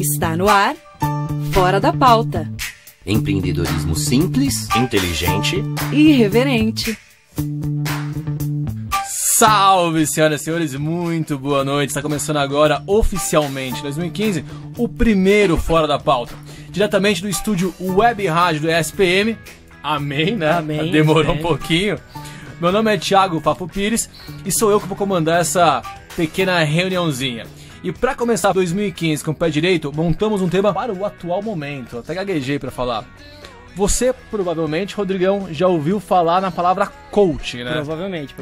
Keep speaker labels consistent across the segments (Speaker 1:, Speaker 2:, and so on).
Speaker 1: Está no ar, Fora da Pauta.
Speaker 2: Empreendedorismo simples, inteligente
Speaker 1: e irreverente.
Speaker 3: Salve, senhoras e senhores, muito boa noite. Está começando agora, oficialmente, 2015, o primeiro Fora da Pauta. Diretamente do estúdio Web Rádio do ESPM. Amém, né?
Speaker 4: Amém.
Speaker 3: Demorou um pouquinho. Meu nome é Thiago Papo Pires e sou eu que vou comandar essa pequena reuniãozinha. E para começar 2015 com o pé direito, montamos um tema para o atual momento. Até gaguejei para falar. Você, provavelmente, Rodrigão, já ouviu falar na palavra coaching, né?
Speaker 4: Provavelmente.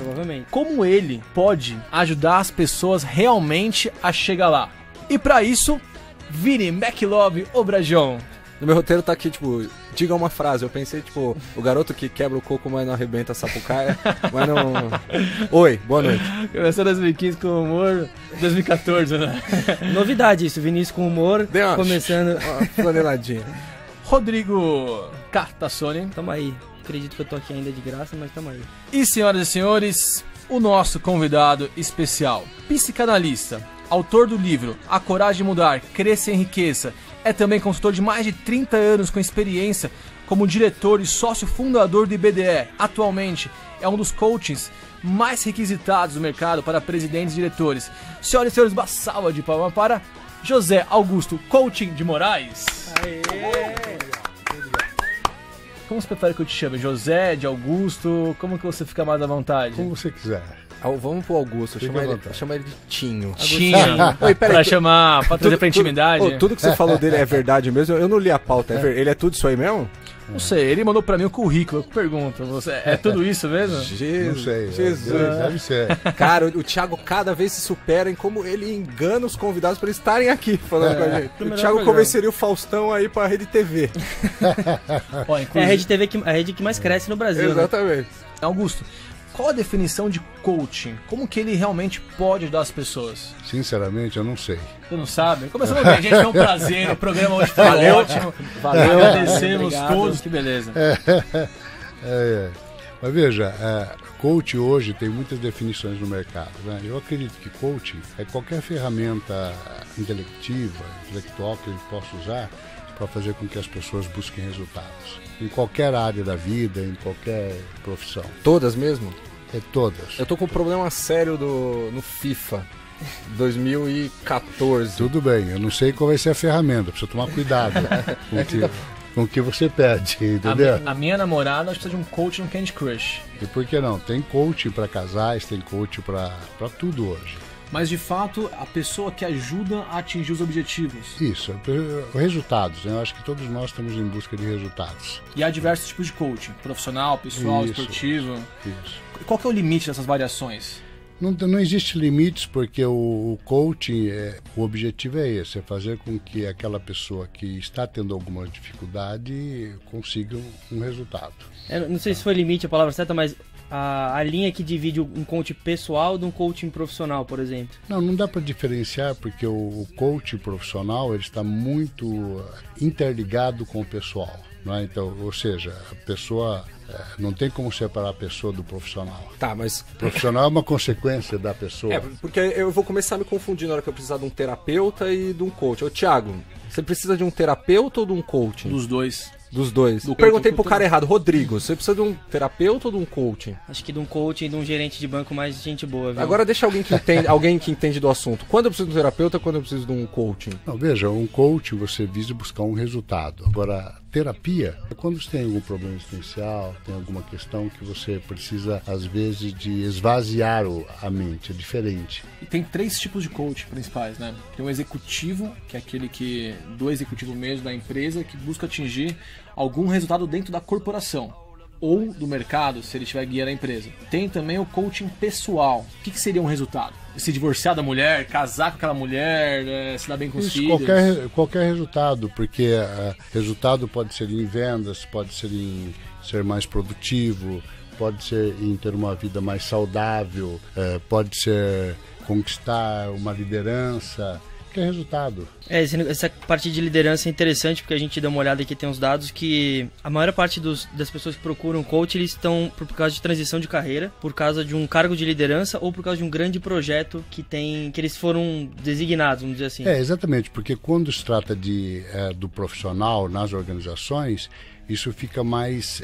Speaker 3: Como ele pode ajudar as pessoas realmente a chegar lá? E para isso, Vini McLove Obrajão.
Speaker 5: No meu roteiro tá aqui, tipo, diga uma frase. Eu pensei, tipo, o garoto que quebra o coco, mas não arrebenta a sapucaia. Mas não... Oi, boa noite.
Speaker 3: Começou 2015 com humor, 2014, né?
Speaker 4: Novidade isso, Vinícius com humor,
Speaker 5: Deu uma
Speaker 4: começando...
Speaker 5: Uma flaneladinha.
Speaker 3: Rodrigo Cartassoni.
Speaker 4: Tamo aí. Acredito que eu tô aqui ainda de graça, mas tamo aí.
Speaker 3: E, senhoras e senhores, o nosso convidado especial, psicanalista, autor do livro A Coragem de Mudar, Cresça e Enriqueça, é também consultor de mais de 30 anos com experiência como diretor e sócio fundador do IBDE. Atualmente é um dos coachings mais requisitados do mercado para presidentes e diretores. Senhoras e senhores, uma salva de palmas para José Augusto Coaching de Moraes.
Speaker 4: Aê!
Speaker 3: Como você prefere que eu te chame? José, de Augusto? Como que você fica mais à vontade?
Speaker 6: Como você quiser.
Speaker 5: Vamos pro Augusto,
Speaker 6: Fica
Speaker 5: chama ele de Tinho.
Speaker 3: Tinha.
Speaker 5: Oi, peraí,
Speaker 3: Pra trazer pra intimidade.
Speaker 5: Tudo que você falou dele é verdade mesmo? Eu não li a pauta, ele é tudo isso aí mesmo?
Speaker 3: Não sei, ele mandou pra mim o currículo. Eu pergunto, é tudo isso mesmo?
Speaker 6: Não sei.
Speaker 5: Jesus.
Speaker 6: Deve ser.
Speaker 5: Cara, o Thiago cada vez se supera em como ele engana os convidados pra eles estarem aqui falando com a gente. O Thiago convenceria o Faustão aí pra Rede TV.
Speaker 3: Ó,
Speaker 4: É a Rede TV a rede que mais cresce no Brasil.
Speaker 5: Exatamente.
Speaker 4: Né?
Speaker 3: Augusto, qual a definição de coaching? Como que ele realmente pode ajudar as pessoas?
Speaker 6: Sinceramente, eu não sei.
Speaker 3: Você não sabe? Começando bem, gente, foi um prazer. O programa hoje foi ótimo.
Speaker 5: Valeu.
Speaker 3: Agradecemos
Speaker 4: Obrigado.
Speaker 3: todos, que beleza.
Speaker 6: Mas veja, coach hoje tem muitas definições no mercado, né? Eu acredito que coaching é qualquer ferramenta intelectual que a gente possa usar para fazer com que as pessoas busquem resultados. Em qualquer área da vida, em qualquer profissão.
Speaker 5: Todas mesmo?
Speaker 6: É todas.
Speaker 5: Eu tô com um problema sério no FIFA 2014.
Speaker 6: Tudo bem, eu não sei qual vai ser a ferramenta, precisa tomar cuidado com o que você pede, entendeu?
Speaker 3: A minha namorada precisa de um coach no Candy Crush.
Speaker 6: E por que não? Tem coaching para casais, tem coaching para tudo hoje.
Speaker 3: Mas, de fato, a pessoa que ajuda a atingir os objetivos.
Speaker 6: Isso, resultados, né? Eu acho que todos nós estamos em busca de resultados.
Speaker 3: E há diversos tipos de coaching, profissional, pessoal,
Speaker 6: Isso,
Speaker 3: esportivo.
Speaker 6: Isso.
Speaker 3: Qual que é o limite dessas variações?
Speaker 6: Não existe limites, porque o coaching, o objetivo é esse, é fazer com que aquela pessoa que está tendo alguma dificuldade consiga um resultado.
Speaker 4: Eu não sei se foi limite a palavra certa, mas a linha que divide um coaching pessoal de um coaching profissional, por exemplo.
Speaker 6: Não dá para diferenciar, porque o coaching profissional ele está muito interligado com o pessoal. Não é? Então, ou seja, a pessoa não tem como separar a pessoa do profissional.
Speaker 5: Tá, mas...
Speaker 6: O profissional é uma consequência da pessoa.
Speaker 5: Porque eu vou começar a me confundir na hora que eu precisar de um terapeuta e de um coach. Ô, Thiago, você precisa de um terapeuta ou de um coaching?
Speaker 3: Dos dois.
Speaker 5: Dos dois. Eu perguntei pro cara errado. Rodrigo, você precisa de um terapeuta ou de um coaching?
Speaker 4: Acho que de um coaching e de um gerente de banco mais gente boa, viu?
Speaker 5: Agora deixa alguém que entende do assunto. Quando eu preciso de um terapeuta, quando eu preciso de um coaching?
Speaker 6: Não, veja, um coaching você visa buscar um resultado. Agora, terapia é quando você tem algum problema existencial, tem alguma questão que você precisa, às vezes, de esvaziar a mente. É diferente.
Speaker 3: E tem 3 tipos de coach principais, né? Tem o executivo, que é aquele do executivo mesmo, da empresa, que busca atingir algum resultado dentro da corporação ou do mercado, se ele estiver guiando a empresa. Tem também o coaching pessoal. O que seria um resultado? Se divorciar da mulher, casar com aquela mulher, se dar bem com os filhos?
Speaker 6: Qualquer resultado, porque resultado pode ser em vendas, pode ser em ser mais produtivo, pode ser em ter uma vida mais saudável, pode ser conquistar uma liderança. quer resultado.
Speaker 4: Essa parte de liderança é interessante, porque a gente dá uma olhada aqui, tem uns dados que a maior parte das pessoas que procuram coach, eles estão por causa de transição de carreira, por causa de um cargo de liderança ou por causa de um grande projeto que eles foram designados, vamos dizer assim.
Speaker 6: Exatamente, porque quando se trata do profissional nas organizações, isso fica mais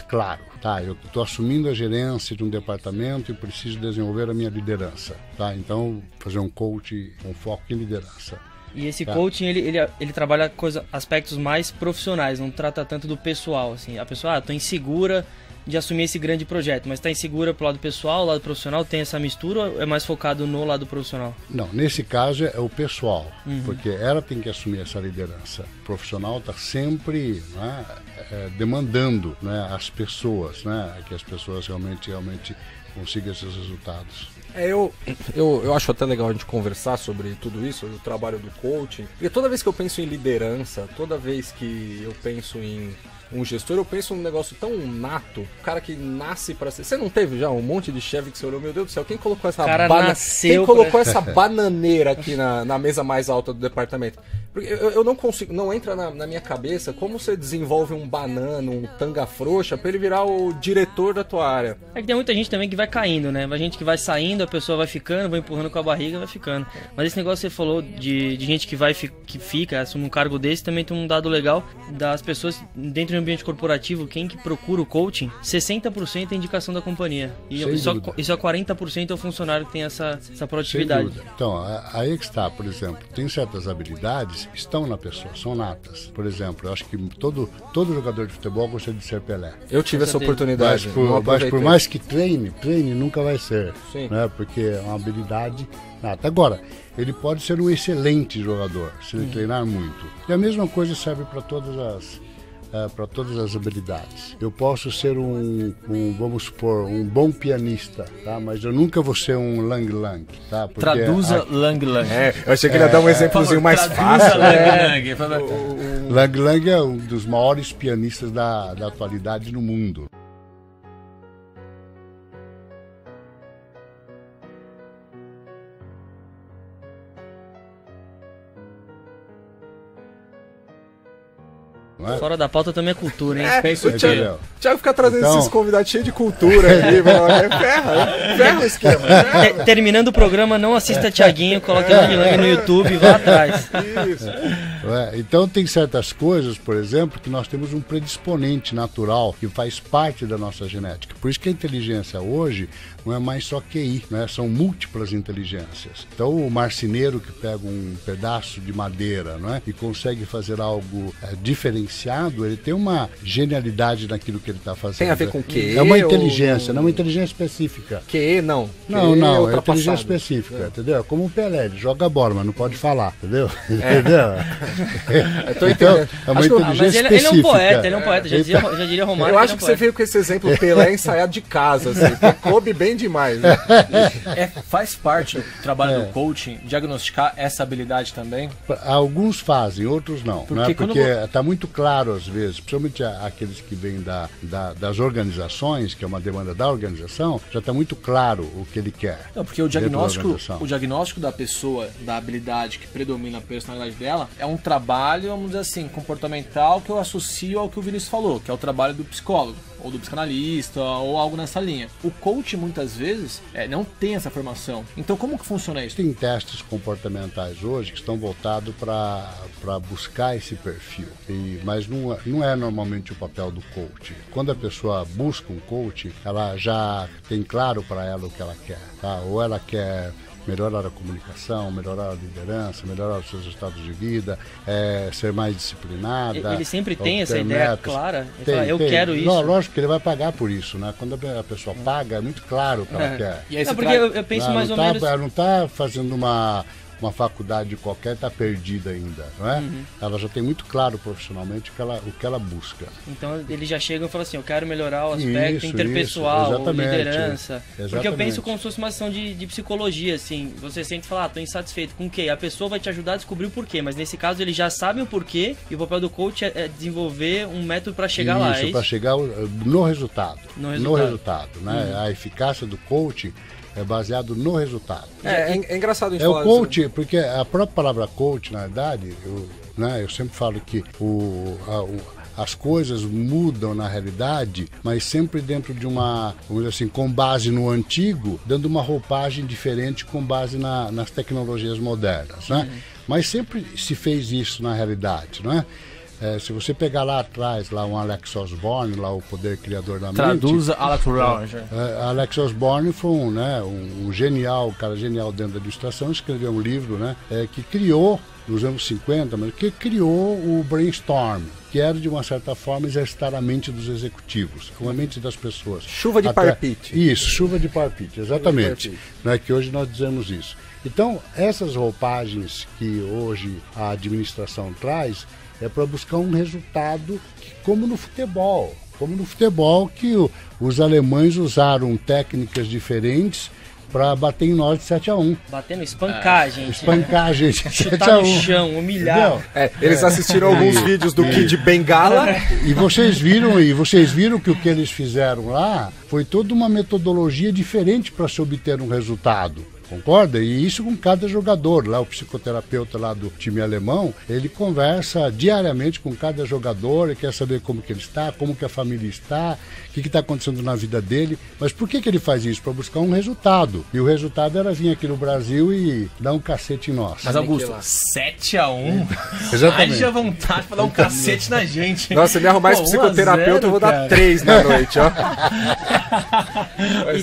Speaker 6: claro, tá? Eu estou assumindo a gerência de um departamento e preciso desenvolver a minha liderança, tá? Então, fazer um coach com foco em liderança.
Speaker 4: E esse coaching, ele trabalha aspectos mais profissionais, não trata tanto do pessoal, assim. A pessoa, estou insegura de assumir esse grande projeto, mas está insegura pro lado pessoal, o lado profissional, tem essa mistura ou é mais focado no lado profissional?
Speaker 6: Não, nesse caso é o pessoal, porque ela tem que assumir essa liderança. O profissional está sempre, né, demandando, né, as pessoas, né, que as pessoas realmente consigam esses resultados.
Speaker 5: Eu acho até legal a gente conversar sobre tudo isso, o trabalho do coaching, porque toda vez que eu penso em liderança, toda vez que eu penso em um gestor, eu penso num negócio tão nato, o cara que nasce pra ser... Você não teve já um monte de chefe que você olhou, meu Deus do céu, quem colocou essa essa bananeira aqui na mesa mais alta do departamento? Porque eu não consigo, não entra na minha cabeça como você desenvolve um banana, um tanga frouxa pra ele virar o diretor da tua área.
Speaker 4: É que tem muita gente também que vai caindo, né? A gente que vai saindo, a pessoa vai ficando, vai empurrando com a barriga, vai ficando. Mas esse negócio que você falou de gente que fica, assume um cargo desse, também tem um dado legal das pessoas dentro do ambiente corporativo, quem que procura o coaching, 60% é indicação da companhia. E só 40% é o funcionário que tem essa produtividade.
Speaker 6: Então, aí é que está, por exemplo, tem certas habilidades que estão na pessoa, são natas. Por exemplo, eu acho que todo jogador de futebol gosta de ser Pelé.
Speaker 5: Eu tive essa oportunidade.
Speaker 6: Mas por mais que treine nunca vai ser.
Speaker 5: Sim.
Speaker 6: Né? Porque é uma habilidade nata. Agora, ele pode ser um excelente jogador, se ele treinar muito. E a mesma coisa serve para todas as habilidades. Eu posso ser vamos supor, um bom pianista, tá? Mas eu nunca vou ser um Lang Lang, tá? Porque
Speaker 3: Traduza Lang Lang.
Speaker 5: Eu achei que ele ia dar um exemplozinho mais fácil.
Speaker 6: Lang Lang é um dos maiores pianistas da atualidade no mundo.
Speaker 4: Fora da pauta também é cultura, hein?
Speaker 5: Penso o Thiago fica trazendo esses convidados cheios de cultura aqui, ferra o esquema.
Speaker 4: Terminando o programa, não assista Thiaguinho, coloque Lang Lang no YouTube e vá atrás.
Speaker 5: Isso.
Speaker 6: Então tem certas coisas, por exemplo, que nós temos um predisponente natural que faz parte da nossa genética. Por isso que a inteligência hoje não é mais só QI, né? São múltiplas inteligências. Então o marceneiro que pega um pedaço de madeira, não é? E consegue fazer algo diferenciado, ele tem uma genialidade naquilo que ele está fazendo.
Speaker 5: Tem a ver com QE?
Speaker 6: É uma inteligência, não é uma inteligência específica.
Speaker 5: QE não.
Speaker 6: Não, é inteligência específica, entendeu? Como o Pelé, ele joga bola, mas não pode falar, entendeu? Entendeu? Então, é uma inteligência específica.
Speaker 4: Ele é um poeta, já diria Romário.
Speaker 5: Eu acho que você veio com esse exemplo Pelé ensaiado de casa, assim, coube bem demais. Né?
Speaker 3: Faz parte do trabalho do coaching diagnosticar essa habilidade também?
Speaker 6: Alguns fazem, outros não. Porque está muito claro às vezes, principalmente aqueles que vêm das organizações, que é uma demanda da organização, já está muito claro o que ele quer.
Speaker 3: Não, porque o diagnóstico da pessoa, da habilidade que predomina a personalidade dela, é um trabalho, vamos dizer assim, comportamental que eu associo ao que o Vinícius falou, que é o trabalho do psicólogo, ou do psicanalista, ou algo nessa linha. O coach, muitas vezes, não tem essa formação. Então, como que funciona isso?
Speaker 6: Tem testes comportamentais hoje que estão voltados para buscar esse perfil. Mas não é normalmente o papel do coach. Quando a pessoa busca um coach, ela já tem claro para ela o que ela quer. Tá? Ou ela quer melhorar a comunicação, melhorar a liderança, melhorar os seus estados de vida, ser mais disciplinada.
Speaker 4: Ele sempre tem essa ideia clara? Ele fala, eu quero isso.
Speaker 6: Não, lógico que ele vai pagar por isso, né? Quando a pessoa paga, é muito claro o que ela quer.
Speaker 4: E aí porque eu penso mais ou menos...
Speaker 6: Ela não está fazendo uma faculdade qualquer, está perdida ainda, não é? Ela já tem muito claro profissionalmente o que ela busca.
Speaker 4: Então eles já chegam e falam assim, eu quero melhorar o aspecto interpessoal, liderança.
Speaker 6: Exatamente.
Speaker 4: Porque eu penso como se fosse uma ação de psicologia, assim, você sente falar, tô insatisfeito com o quê? A pessoa vai te ajudar a descobrir o porquê, mas nesse caso eles já sabem o porquê e o papel do coach é desenvolver um método para chegar lá.
Speaker 6: Isso, para chegar no resultado. No resultado, né? A eficácia do coach é baseado no resultado.
Speaker 5: É engraçado a gente
Speaker 6: É o
Speaker 5: falar
Speaker 6: coach, porque a própria palavra coach, na verdade, eu sempre falo que as coisas mudam na realidade, mas sempre dentro de uma, vamos dizer assim, com base no antigo, dando uma roupagem diferente com base nas tecnologias modernas, né? Mas sempre se fez isso na realidade, não é? Se você pegar lá atrás, lá um Alex Osborne, lá o poder criador da mente...
Speaker 3: Traduza Alex Osborne.
Speaker 6: Alex Osborne foi um genial, cara genial dentro da administração, escreveu um livro, né, que criou, nos anos 50, mas que criou o brainstorm, que era, de uma certa forma, exercitar a mente dos executivos, a mente das pessoas.
Speaker 5: Chuva de parpite.
Speaker 6: Isso, chuva de parpite, exatamente. Né, que hoje nós dizemos isso. Então, essas roupagens que hoje a administração traz é para buscar um resultado como no futebol. Que os alemães usaram técnicas diferentes para bater em nós de 7-1.
Speaker 4: Batendo, espancar, gente.
Speaker 6: Espancar, gente.
Speaker 4: Chutar no chão, humilhar.
Speaker 5: Eles assistiram alguns vídeos do Kid Bengala.
Speaker 6: E vocês viram que o que eles fizeram lá foi toda uma metodologia diferente para se obter um resultado. Concorda? E isso com cada jogador. Lá o psicoterapeuta lá do time alemão, ele conversa diariamente com cada jogador, ele quer saber como que ele está, como que a família está, o que está acontecendo na vida dele. Mas por que ele faz isso? Para buscar um resultado. E o resultado era vir aqui no Brasil e dar um cacete em nós.
Speaker 3: Mas, Augusto, 7-1?
Speaker 6: Exatamente.
Speaker 3: Haja vontade pra dar um cacete na gente.
Speaker 5: Nossa, se me arrumar esse psicoterapeuta, eu vou dar 3 na noite, ó.
Speaker 4: E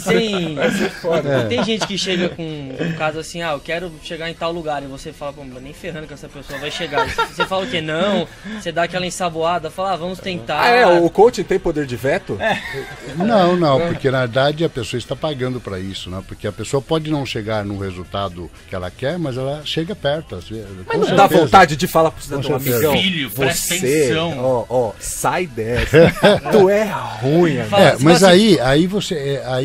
Speaker 4: tem gente que chega com um caso assim, eu quero chegar em tal lugar, e você fala, pô, nem ferrando que essa pessoa vai chegar. Você fala o que? Não, você dá aquela ensaboada, fala, vamos tentar.
Speaker 5: O coach tem poder de veto?
Speaker 6: Não, porque na verdade a pessoa está pagando para isso, né? Porque a pessoa pode não chegar no resultado que ela quer, mas ela chega perto.
Speaker 5: Mas não dá vontade de falar pro cidadão, amigão,
Speaker 3: filho, presta atenção.
Speaker 5: Sai dessa. Tu é ruim,
Speaker 6: mas aí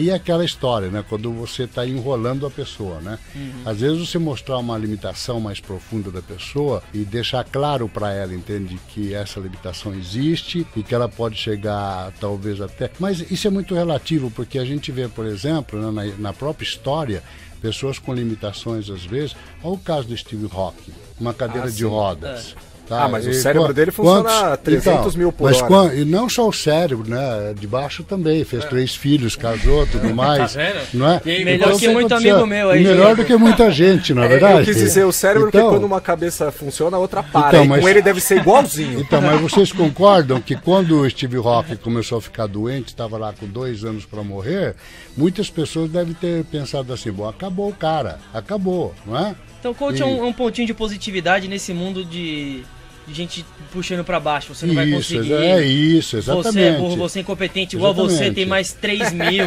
Speaker 6: é aquela história, né? Quando você está enrolando a pessoa, né? Às vezes você mostrar uma limitação mais profunda da pessoa e deixar claro para ela, entende, que essa limitação existe e que ela pode chegar talvez até... Mas isso é muito relativo, porque a gente vê, por exemplo, né, na própria história, pessoas com limitações às vezes. Olha o caso do Steve Hawking, uma cadeira de rodas. Tá?
Speaker 5: Mas o cérebro dele funciona a 300 mil por hora.
Speaker 6: E não só o cérebro, né? De baixo também. Fez 3 filhos, casou, tudo mais.
Speaker 4: Tá vendo?
Speaker 6: Não é?
Speaker 4: Melhor que muito amigo meu aí.
Speaker 6: Melhor do que muita gente, na verdade.
Speaker 5: Eu quis dizer o cérebro, porque quando uma cabeça funciona, a outra para. Com ele deve ser igualzinho.
Speaker 6: Então, mas vocês concordam que quando o Steve Hawking começou a ficar doente, estava lá com 2 anos para morrer, muitas pessoas devem ter pensado assim, bom, acabou o cara, acabou, não é?
Speaker 4: Então, coach é um pontinho de positividade nesse mundo de gente puxando pra baixo, você não vai conseguir.
Speaker 6: É isso, exatamente.
Speaker 4: Você é burro, você é incompetente, igual você, tem mais 3 mil.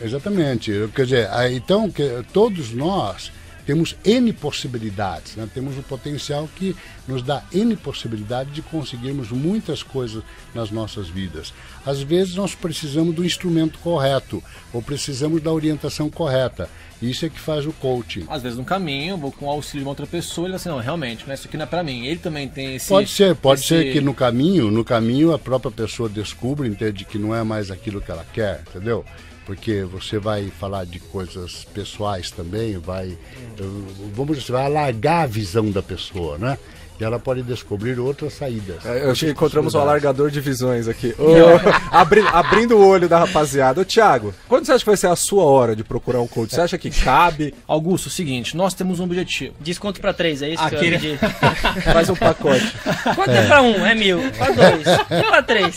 Speaker 6: Exatamente. Quer dizer, então, todos nós temos N possibilidades, né? Temos um potencial que nos dá N possibilidades de conseguirmos muitas coisas nas nossas vidas. Às vezes nós precisamos do instrumento correto, ou precisamos da orientação correta. Isso é que faz o coaching.
Speaker 3: Às vezes no caminho, vou com o auxílio de uma outra pessoa, ele fala assim, não, realmente, isso aqui não é pra mim. Ele também tem esse...
Speaker 6: Pode ser que no caminho a própria pessoa descubra, entende, que não é mais aquilo que ela quer, entendeu? Porque você vai falar de coisas pessoais também, você vai alargar a visão da pessoa, né? E ela pode descobrir outras saídas.
Speaker 5: Eu acho que encontramos um alargador de visões aqui. Abrindo o olho da rapaziada. Ô, Thiago, quando você acha que vai ser a sua hora de procurar um coach? Você acha que cabe?
Speaker 3: Augusto, é o seguinte, nós temos um objetivo.
Speaker 4: Desconto pra 3, é isso?
Speaker 3: Aquele...
Speaker 5: Faz um pacote.
Speaker 4: Quanto é pra 1? É 1.000. Pra 2. E pra 3?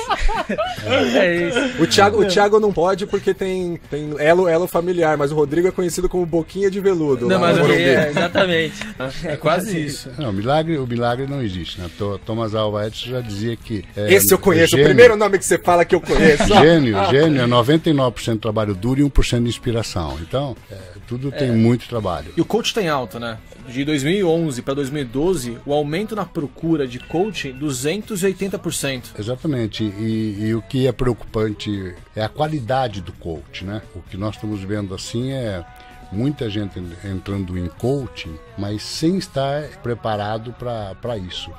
Speaker 4: É isso.
Speaker 5: O Thiago não pode porque tem elo familiar, mas o Rodrigo é conhecido como Boquinha de Veludo.
Speaker 4: Não, mas exatamente.
Speaker 3: É quase isso.
Speaker 6: Não, o milagre não existe, né? Thomas Alva Edison já dizia que...
Speaker 5: Esse eu conheço, o primeiro nome que você fala que eu conheço.
Speaker 6: Gênio é 99% trabalho duro e 1% de inspiração. Então, tudo tem muito trabalho.
Speaker 3: E o coach tem alta, né? De 2011 para 2012, o aumento na procura de coaching, 280%.
Speaker 6: Exatamente. E o que é preocupante é a qualidade do coach, né? O que nós estamos vendo assim é muita gente entrando em coaching, mas sem estar preparado para isso.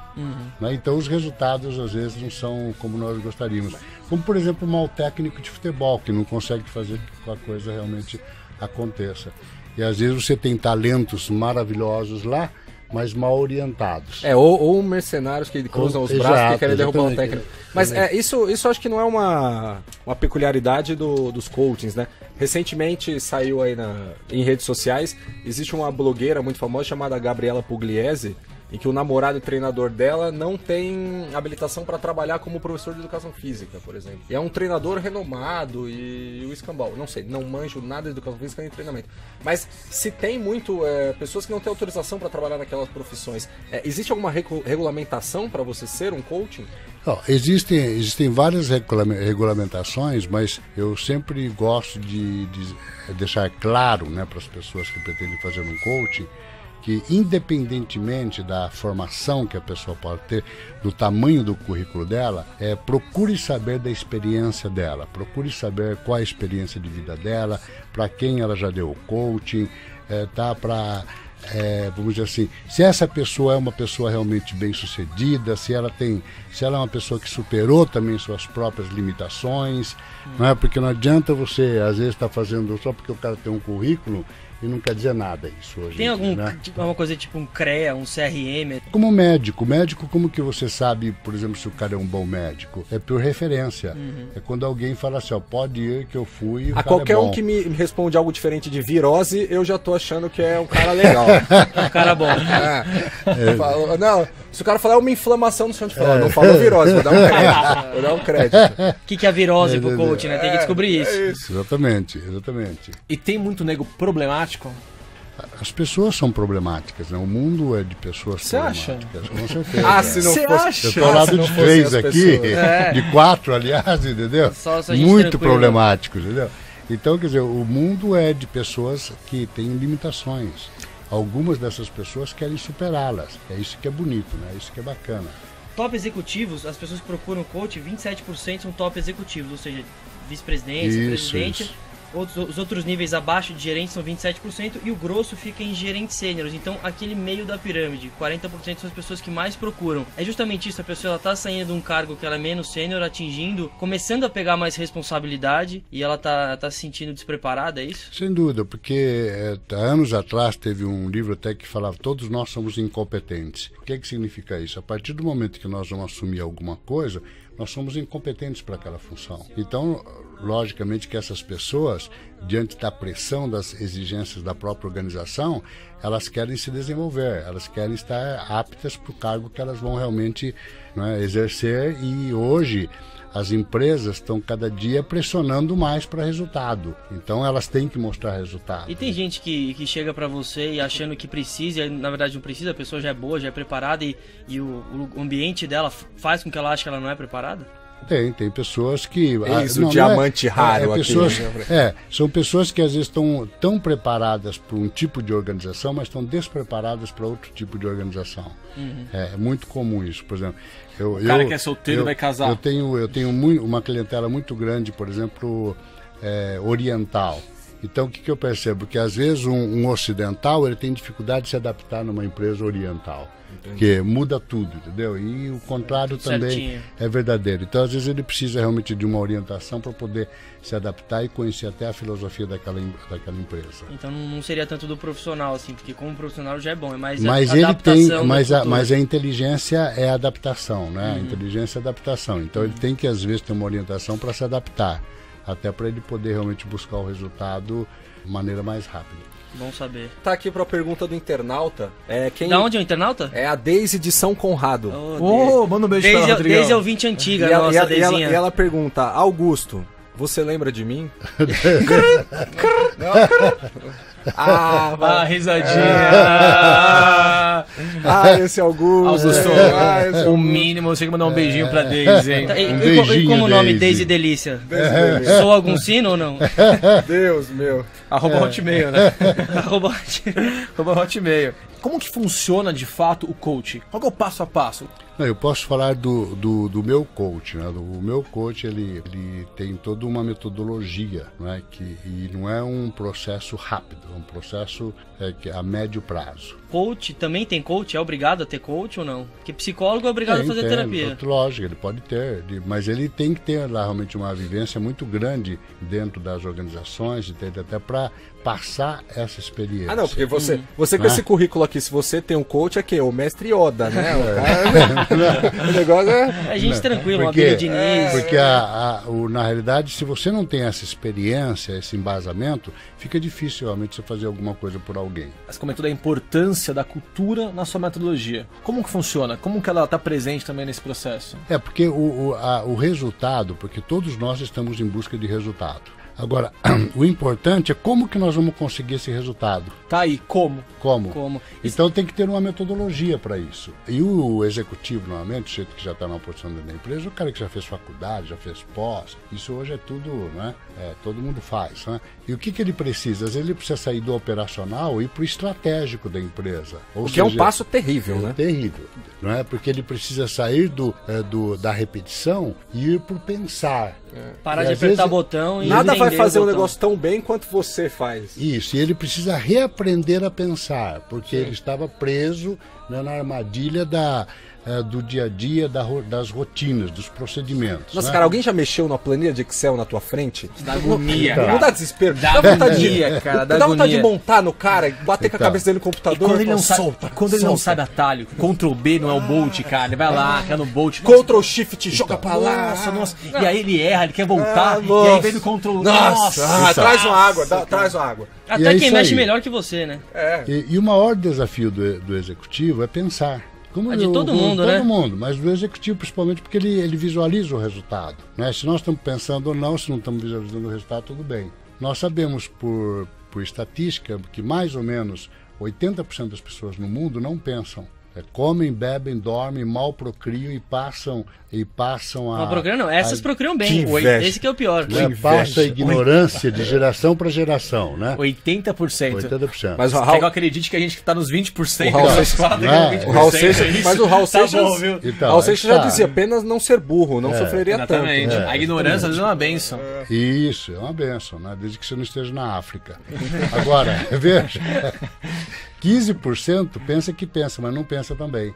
Speaker 6: Né? Então os resultados às vezes não são como nós gostaríamos. Como, por exemplo, um mau técnico de futebol, que não consegue fazer a coisa realmente aconteça. E às vezes você tem talentos maravilhosos lá, mas mal orientados.
Speaker 5: Ou mercenários que cruzam os braços e querem derrubar o técnico. Mas isso acho que não é uma peculiaridade dos coachings, né? Recentemente saiu aí em redes sociais, existe uma blogueira muito famosa chamada Gabriela Pugliese, em que o namorado e treinador dela não tem habilitação para trabalhar como professor de educação física, por exemplo. E é um treinador renomado e o escambau. Não sei, não manjo nada de educação física nem treinamento. Mas se tem muito pessoas que não têm autorização para trabalhar naquelas profissões, existe alguma regulamentação para você ser um coaching?
Speaker 6: Não, existem várias regulamentações, mas eu sempre gosto de deixar claro, né, para as pessoas que pretendem fazer um coaching, que independentemente da formação que a pessoa pode ter, do tamanho do currículo dela, procure saber da experiência dela, procure saber qual a experiência de vida dela, para quem ela já deu o coaching, vamos dizer assim, se essa pessoa é uma pessoa realmente bem sucedida, se ela é uma pessoa que superou também suas próprias limitações, não é? Porque não adianta você às vezes estar fazendo só porque o cara tem um currículo e não quer dizer nada isso hoje.
Speaker 4: Tem
Speaker 6: alguma
Speaker 4: coisa tipo um CREA, um CRM?
Speaker 6: Como médico, como que você sabe, por exemplo, se o cara é um bom médico? É por referência. É quando alguém fala assim, pode ir que eu fui, o
Speaker 5: a qualquer um que me responde algo diferente de virose, eu já tô achando que é um cara legal.
Speaker 4: Um cara bom.
Speaker 5: Não, se o cara falar uma inflamação no chão de fala, não falou virose, vou dar um crédito.
Speaker 4: O que é a virose pro coach, né? Tem que descobrir isso.
Speaker 6: Isso. Exatamente.
Speaker 3: E tem muito nego problemático?
Speaker 6: As pessoas são problemáticas, né? O mundo é de pessoas problemáticas. Com certeza.
Speaker 5: Se não fosse...
Speaker 6: Eu tô ao lado de 3 aqui, de 4, aliás, entendeu? Muito problemáticos, entendeu? Então, quer dizer, o mundo é de pessoas que têm limitações. Algumas dessas pessoas querem superá-las. É isso que é bonito, né? É isso que é bacana.
Speaker 4: Top executivos, as pessoas que procuram coach, 27% são top executivos, ou seja, vice-presidência, presidente.
Speaker 6: Isso.
Speaker 4: Os outros níveis abaixo de gerente são 27% e o grosso fica em gerentes sêniores. Então, aquele meio da pirâmide, 40% são as pessoas que mais procuram. É justamente isso, a pessoa está saindo de um cargo que ela é menos sênior, começando a pegar mais responsabilidade e ela tá se sentindo despreparada, é isso?
Speaker 6: Sem dúvida, porque há anos atrás teve um livro até que falava todos nós somos incompetentes. O que significa isso? A partir do momento que nós vamos assumir alguma coisa, nós somos incompetentes para aquela função. Então, logicamente que essas pessoas, diante da pressão das exigências da própria organização, elas querem se desenvolver, elas querem estar aptas para o cargo que elas vão realmente, né, exercer. E hoje as empresas estão cada dia pressionando mais para resultado. Então elas têm que mostrar resultado.
Speaker 4: E tem gente que chega para você e achando que precisa, e na verdade não precisa, a pessoa já é boa, já é preparada e o ambiente dela faz com que ela ache que ela não é preparada?
Speaker 6: Tem pessoas que...
Speaker 5: diamante raro
Speaker 6: são pessoas que às vezes estão tão preparadas para um tipo de organização, mas estão despreparadas para outro tipo de organização. É muito comum isso, por exemplo.
Speaker 3: O cara que é solteiro vai casar.
Speaker 6: Eu tenho uma clientela muito grande, por exemplo, oriental. Então o que eu percebo? Que às vezes um ocidental ele tem dificuldade de se adaptar numa empresa oriental. Porque muda tudo, entendeu? E o contrário também é verdadeiro. Então, às vezes, ele precisa realmente de uma orientação para poder se adaptar e conhecer até a filosofia daquela empresa.
Speaker 4: Então, não seria tanto do profissional, assim, porque como profissional já é bom, é mais
Speaker 6: mas
Speaker 4: a adaptação.
Speaker 6: Mas a inteligência é adaptação, né? A inteligência é adaptação. Então, ele tem que, às vezes, ter uma orientação para se adaptar, até para ele poder realmente buscar o resultado de maneira mais rápida.
Speaker 4: Bom saber.
Speaker 5: Tá aqui pra pergunta do internauta.
Speaker 4: Da onde é o internauta?
Speaker 5: É a Deise de São Conrado.
Speaker 3: Manda um beijo pra ela, Rodrigão.
Speaker 4: Deise é ouvinte antiga, nossa Deizinha.
Speaker 5: E ela pergunta, Augusto, você lembra de mim?
Speaker 3: Risadinha.
Speaker 5: Esse Augusto.
Speaker 3: O mínimo, você tem que mandar um beijinho pra Deise, hein?
Speaker 4: E como o nome Deise Delícia? Sou algum sino ou não?
Speaker 5: Deus meu.
Speaker 3: @hotmail, né?
Speaker 4: @hotmail.
Speaker 3: Como que funciona de fato o coaching? Qual que é o passo a passo?
Speaker 6: Não, eu posso falar do meu coach, né? O meu coach, ele tem toda uma metodologia, né? E não é um processo rápido, é um processo que é a médio prazo.
Speaker 4: Coach, também tem coach? É obrigado a ter coach ou não? Porque psicólogo é obrigado a fazer terapia.
Speaker 6: Lógico, ele pode ter, mas ele tem que ter lá realmente uma vivência muito grande dentro das organizações, até para passar essa experiência.
Speaker 5: Ah, não, porque você com esse currículo aqui, se você tem um coach, é que o mestre Yoda, né? O negócio
Speaker 4: é gente tranquila, uma Bíblia de Diniz.
Speaker 6: Porque na realidade, se você não tem essa experiência, esse embasamento, fica difícil realmente você fazer alguma coisa por alguém.
Speaker 3: Você comentou da importância da cultura na sua metodologia. Como que funciona? Como que ela está presente também nesse processo?
Speaker 6: Porque o resultado, porque todos nós estamos em busca de resultado. Agora, o importante é como que nós vamos conseguir esse resultado.
Speaker 3: Tá aí, como?
Speaker 6: Então tem que ter uma metodologia para isso. E o executivo, normalmente, o jeito que já está na posição da empresa, o cara que já fez faculdade, já fez pós, isso hoje é tudo, né? Todo mundo faz, né? E o que ele precisa? Às vezes ele precisa sair do operacional e ir para o estratégico da empresa.
Speaker 5: O que é um passo terrível, né?
Speaker 6: Terrível, não é? Porque ele precisa sair da repetição e ir para o pensar.
Speaker 4: Parar de apertar botão e
Speaker 5: nada vai fazer um negócio tão bem quanto você faz.
Speaker 6: Isso, e ele precisa reaprender a pensar, porque ele estava preso, né, na armadilha do dia a dia, das rotinas, dos procedimentos.
Speaker 5: Nossa,
Speaker 6: né?
Speaker 5: cara, alguém já mexeu na planilha de Excel na tua frente?
Speaker 3: Dá agonia,
Speaker 5: Não dá desespero.
Speaker 3: Dá agonia, cara.
Speaker 5: Dá vontade de montar no cara, bater com a cabeça dele no computador.
Speaker 3: E quando ele não sabe atalho, Ctrl B não é o Bolt, cara. Ele vai lá, quer no Bolt.
Speaker 5: Ctrl Shift, joga pra lá.
Speaker 3: Nossa. E aí ele erra, ele quer voltar. E aí vem no Ctrl.
Speaker 5: Nossa. Traz uma água, traz uma água.
Speaker 4: Até quem mexe melhor que você, né?
Speaker 6: E o maior desafio do executivo é pensar.
Speaker 4: De todo mundo, né?
Speaker 6: Todo mundo, mas do executivo principalmente porque ele visualiza o resultado. Né? Se nós estamos pensando ou não, se não estamos visualizando o resultado, tudo bem. Nós sabemos por estatística que mais ou menos 80% das pessoas no mundo não pensam. Comem, bebem, dormem, mal procriam e passam a...
Speaker 4: Mal procriam não, essas procriam bem. Esse que é o pior.
Speaker 6: Passa a ignorância de geração para geração, né?
Speaker 3: 80%.
Speaker 6: 80%.
Speaker 3: Mas pega aquele dito que a gente tá nos 20%.
Speaker 5: Mas o Raul Seixas,
Speaker 6: então,
Speaker 5: Raul Seixas já dizia, apenas não ser burro, não sofreria
Speaker 3: exatamente.
Speaker 5: tanto.
Speaker 3: A ignorância às vezes é uma bênção.
Speaker 6: Isso, é uma bênção, né? Desde que você não esteja na África. Agora, veja... 15% pensa, mas não pensa também.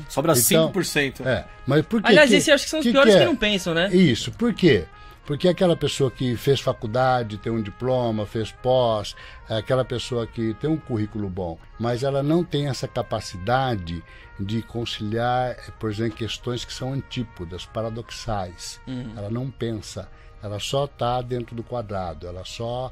Speaker 3: Sobra 5%.
Speaker 6: Mas por quê?
Speaker 4: Aliás, esses acho que são os piores que não pensam, né?
Speaker 6: Isso, por quê? Porque aquela pessoa que fez faculdade, tem um diploma, fez pós, aquela pessoa que tem um currículo bom, mas ela não tem essa capacidade de conciliar, por exemplo, questões que são antípodas, paradoxais. Ela não pensa, ela só está dentro do quadrado, ela só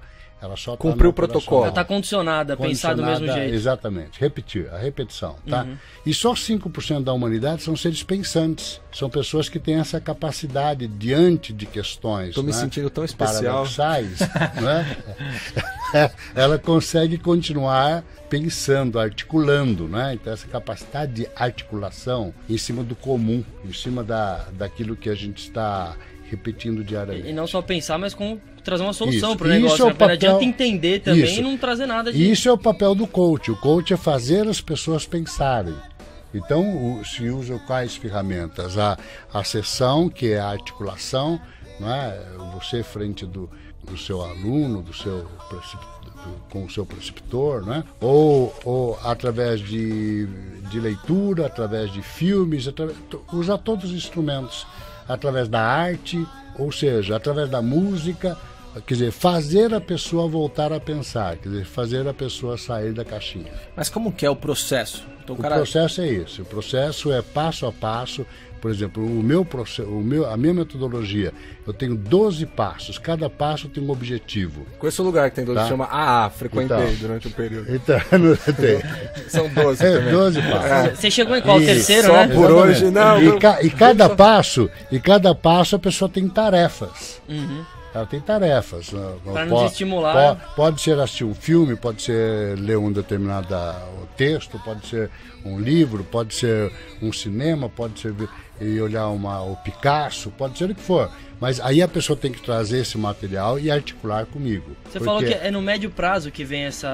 Speaker 5: cumpriu o protocolo.
Speaker 4: Ela está condicionada a pensar do mesmo jeito.
Speaker 6: Exatamente, a repetição, tá? E só 5% da humanidade são seres pensantes, são pessoas que têm essa capacidade diante de questões,
Speaker 5: estou me sentindo tão especial,
Speaker 6: paradoxais, né? Ela consegue continuar pensando, articulando, né? Então essa capacidade de articulação em cima do comum, em cima daquilo que a gente está repetindo diariamente.
Speaker 4: E não só pensar, mas como trazer uma solução para o negócio. Não adianta entender também e não trazer nada de...
Speaker 6: Isso é o papel do coach. O coach é fazer as pessoas pensarem. Então, se usa quais ferramentas? A sessão, que é a articulação, não é? Você frente do seu aluno, com o seu preceptor, né? Ou através de leitura, através de filmes, usar todos os instrumentos. Através da arte, ou seja, através da música, quer dizer, fazer a pessoa voltar a pensar, quer dizer, fazer a pessoa sair da caixinha.
Speaker 3: Mas como que é o processo? Então,
Speaker 6: processo é esse, o processo é passo a passo. Por exemplo, a minha metodologia, eu tenho 12 passos, cada passo tem um objetivo.
Speaker 5: Conheço um lugar que tem 12, chama AA, frequentei durante um período.
Speaker 6: Então, tem.
Speaker 5: São 12 também.
Speaker 6: 12 passos.
Speaker 4: Você chegou em qual? Terceiro,
Speaker 5: só
Speaker 4: né?
Speaker 5: Por hoje, não.
Speaker 6: E cada passo a pessoa tem tarefas. Ela tem tarefas.
Speaker 4: Para nos estimular.
Speaker 6: Pode ser assistir um filme, pode ser ler um determinado texto, pode ser um livro, pode ser um cinema, pode ser ir olhar o Picasso, pode ser o que for. Mas aí a pessoa tem que trazer esse material e articular comigo.
Speaker 4: Você falou que é no médio prazo que vem esse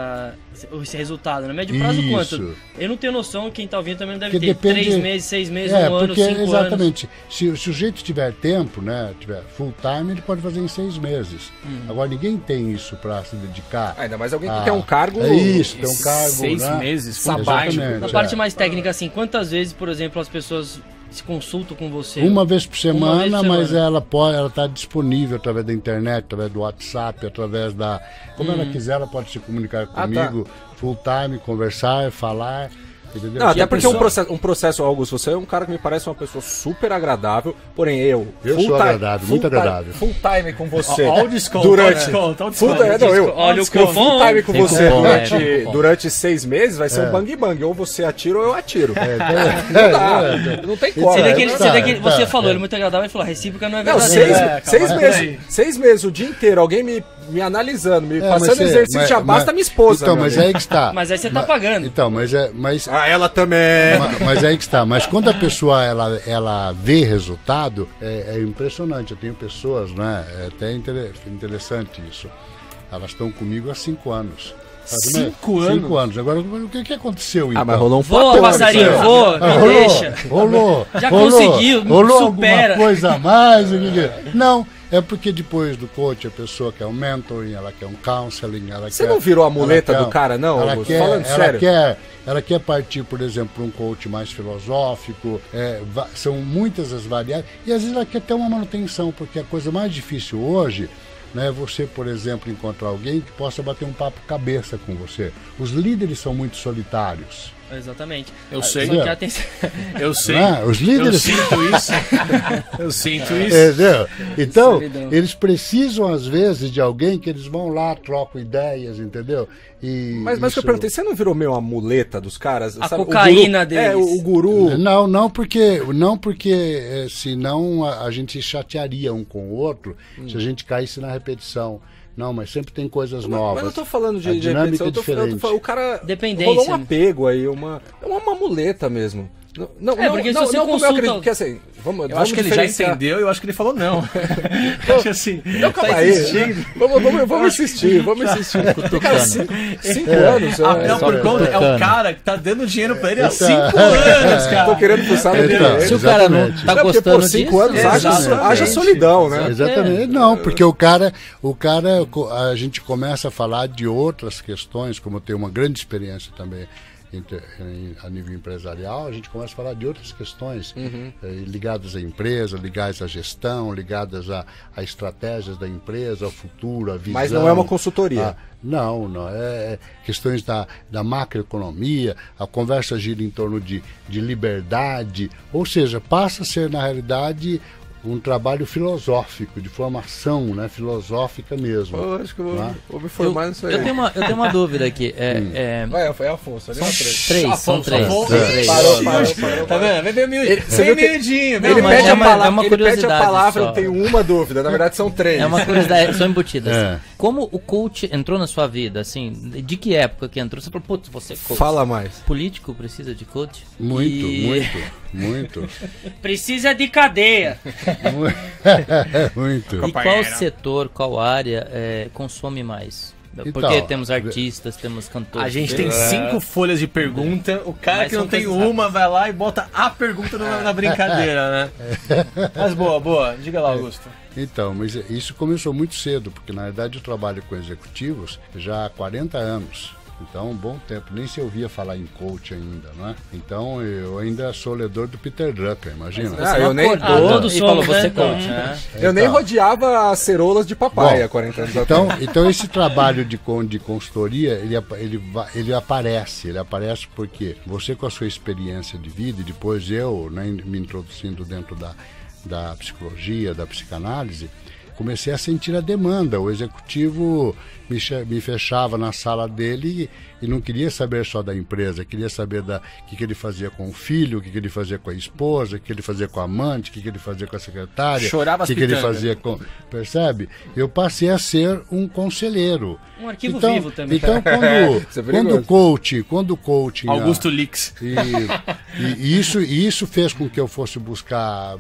Speaker 4: resultado. No médio prazo quanto? Eu não tenho noção, quem tá ouvindo também não deve ter. 3 meses, 6 meses, 1 ano, 5 anos.
Speaker 6: Exatamente. Se o sujeito tiver tempo, né, tiver full time, ele pode fazer em 6 meses. Agora, ninguém tem isso para se dedicar.
Speaker 5: Ainda mais alguém que tem um cargo...
Speaker 6: É isso, tem um cargo...
Speaker 3: 6
Speaker 6: né?
Speaker 3: meses,
Speaker 5: sabático.
Speaker 4: Na parte mais técnica, assim, quantas vezes, por exemplo, as pessoas se consultam com você?
Speaker 6: Uma vez por semana, mas ela está disponível através da internet, através do WhatsApp, através da... Como ela quiser, ela pode se comunicar comigo, full time, conversar, falar... Entendeu?
Speaker 5: Não, até porque um processo, Augusto, você é um cara que me parece uma pessoa super agradável, porém eu
Speaker 6: sou agradável, muito agradável.
Speaker 5: Full time com você.
Speaker 3: Olha o desconto,
Speaker 5: durante
Speaker 4: Olha o cupom.
Speaker 5: Full time com você durante 6 meses vai ser um bang bang, ou você atira ou eu atiro. Não tem como.
Speaker 4: Você falou, ele é muito agradável e falou, a recíproca não é verdade.
Speaker 5: 6 meses, o dia inteiro, alguém me analisando, me passando exercício, já basta minha esposa.
Speaker 6: Então, mas aí que está.
Speaker 4: Mas aí você tá pagando.
Speaker 6: Então, mas
Speaker 5: ela também.
Speaker 6: Mas aí que está. Mas quando a pessoa ela vê resultado, é impressionante. Eu tenho pessoas, né? É até interessante isso. Elas estão comigo há 5 anos.
Speaker 3: 5 anos?
Speaker 6: 5 anos. Agora, o que aconteceu então?
Speaker 5: Mas rolou um
Speaker 4: fator. Passarinho, me deixa.
Speaker 6: Rolou.
Speaker 4: Já conseguiu,
Speaker 6: rolou
Speaker 4: supera.
Speaker 6: Alguma coisa a mais? Não. É porque depois do coach a pessoa quer um mentoring, ela quer um counseling,
Speaker 5: Você não virou a muleta do cara, não? Falando sério.
Speaker 6: Ela quer partir, por exemplo, para um coach mais filosófico, são muitas as variáveis, e às vezes ela quer ter uma manutenção, porque a coisa mais difícil hoje não é você, por exemplo, encontrar alguém que possa bater um papo cabeça com você. Os líderes são muito solitários.
Speaker 4: Exatamente.
Speaker 3: Eu sei. Eu sei.
Speaker 6: Os líderes...
Speaker 3: Eu sinto isso.
Speaker 6: Entendeu? Então, eles precisam, às vezes, de alguém que eles vão lá, trocam ideias, entendeu?
Speaker 5: Mas o que eu perguntei, você não virou meio a muleta dos caras?
Speaker 4: A cocaína deles.
Speaker 5: O guru.
Speaker 6: Não porque senão a gente chatearia um com o outro se a gente caísse na repetição. Não, mas sempre tem coisas novas.
Speaker 5: Mas eu não tô falando de
Speaker 6: dinâmica
Speaker 5: repetição, o cara
Speaker 4: dependência.
Speaker 5: Rolou um apego aí, uma muleta mesmo.
Speaker 4: Porque se você consulta...
Speaker 5: eu acredito, porque assim,
Speaker 3: eu acho que ele já entendeu e eu acho que ele falou não. Acho assim,
Speaker 5: calma aí. Vamos insistir. Cara, 5 anos.
Speaker 3: Por conta, é o cara que tá dando dinheiro pra ele há 5 anos, cara.
Speaker 5: Tô querendo pensar no dinheiro.
Speaker 7: Se o cara não tá gostando disso...
Speaker 5: 5 anos, haja solidão, né?
Speaker 6: Exatamente. Não, porque o cara, a gente começa a falar de outras questões, como eu tenho uma grande experiência também a nível empresarial, a gente começa a falar de outras questões ligadas à empresa, ligadas à gestão, ligadas a estratégias da empresa, ao futuro, à visão.
Speaker 5: Mas não é uma consultoria.
Speaker 6: Não. É questões da macroeconomia, a conversa gira em torno de liberdade, ou seja, passa a ser, na realidade, um trabalho filosófico, de formação, né, filosófica mesmo.
Speaker 5: Eu acho que eu vou me formar nisso aí.
Speaker 7: Eu tenho uma dúvida aqui.
Speaker 5: Foi Afonso.
Speaker 7: São três.
Speaker 5: Parou.
Speaker 3: Tá vendo? Vem miudinho.
Speaker 5: Ele pede a palavra,
Speaker 7: só.
Speaker 5: Eu tenho uma dúvida. Na verdade, são 3.
Speaker 7: É uma curiosidade, são embutidas. Como o coach entrou na sua vida, assim, de que época que entrou? Você falou, putz, você é coach.
Speaker 5: Fala mais.
Speaker 7: Político precisa de coach?
Speaker 6: Muito.
Speaker 4: Precisa de cadeia.
Speaker 6: Muito.
Speaker 7: E qual setor, qual área consome mais? Porque temos artistas, temos cantores.
Speaker 3: A gente tem 5 folhas de pergunta. O cara que não tem uma vai lá e bota a pergunta na brincadeira, né? Mas boa. Diga lá, Augusto.
Speaker 6: Então, mas isso começou muito cedo, porque na verdade eu trabalho com executivos já há 40 anos. Então, um bom tempo, nem se ouvia falar em coach ainda, né? Então, eu ainda sou ledor do Peter Drucker, imagina.
Speaker 5: Eu nem Eu nem rodeava as cerolas de papai há 40 anos atrás.
Speaker 6: Então, esse trabalho de consultoria, ele aparece porque você com a sua experiência de vida, e depois eu, né, me introduzindo dentro da psicologia, da psicanálise, comecei a sentir a demanda. O executivo me fechava na sala dele e não queria saber só da empresa, queria saber o que ele fazia com o filho, o que ele fazia com a esposa, o que ele fazia com a amante, o que ele fazia com a secretária, o que ele fazia com... Percebe? Eu passei a ser um conselheiro.
Speaker 4: Um arquivo vivo também.
Speaker 6: Então, quando o coaching...
Speaker 3: Augusto Lix.
Speaker 6: E isso fez com que eu fosse buscar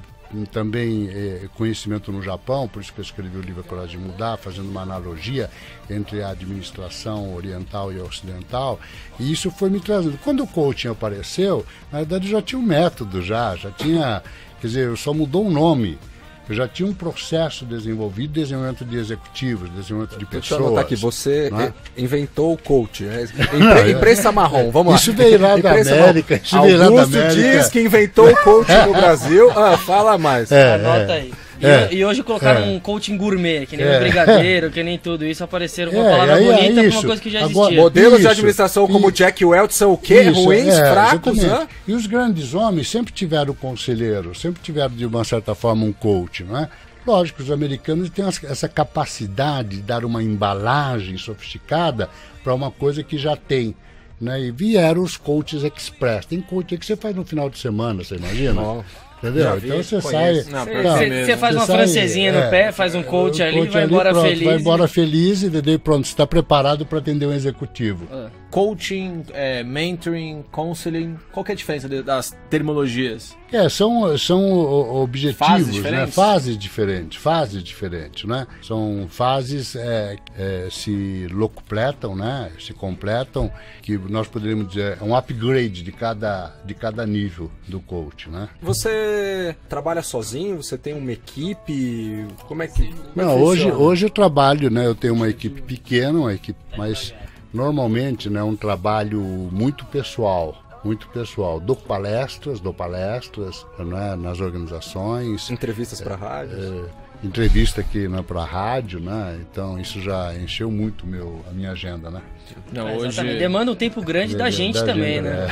Speaker 6: também conhecimento no Japão, por isso que eu escrevi o livro A Coragem de Mudar, fazendo uma analogia entre a administração oriental e ocidental, e isso foi me trazendo. Quando o coaching apareceu, na verdade já tinha um método, já tinha, quer dizer, só mudou o nome. Eu já tinha um processo desenvolvido, desenvolvimento de executivos, desenvolvimento de pessoas. Deixa eu
Speaker 5: aqui, você inventou o coach, imprensa marrom, vamos lá.
Speaker 6: Isso veio lá da América.
Speaker 5: Augusto diz que inventou o coach no Brasil. Fala mais.
Speaker 4: Anota aí. E hoje colocaram um coaching gourmet, que nem o brigadeiro, que nem tudo isso, apareceram com uma palavra bonita pra uma coisa que já existia.
Speaker 5: Agora, modelos de administração como Jack Welch são o quê? Ruins, fracos, né?
Speaker 6: E os grandes homens sempre tiveram conselheiro, sempre tiveram, de uma certa forma, um coach, não é? Lógico, os americanos têm essa capacidade de dar uma embalagem sofisticada para uma coisa que já tem. Né? E vieram os coaches express. Tem coach que você faz no final de semana, você imagina? Entendeu? Então você sai.
Speaker 4: Você faz uma francesinha no pé, faz um coach ali e vai embora feliz.
Speaker 6: Vai embora feliz e daí pronto, você está preparado para atender um executivo.
Speaker 3: Coaching, mentoring, counseling, qual que é a diferença das terminologias?
Speaker 6: São objetivos, fases diferentes, né? São fases se locupletam, né? Se completam, que nós poderíamos dizer um upgrade de cada nível do coach, né?
Speaker 5: Você trabalha sozinho? Você tem uma equipe? Como é que
Speaker 6: hoje eu trabalho, né? Eu tenho uma equipe pequena, mas normalmente, né, um trabalho muito pessoal. Dou palestras, né, nas organizações.
Speaker 5: Entrevistas para rádio.
Speaker 6: Entrevista aqui, né, para rádio, né? Então isso já encheu muito a minha agenda, né?
Speaker 4: Hoje demanda um tempo grande da gente também, né?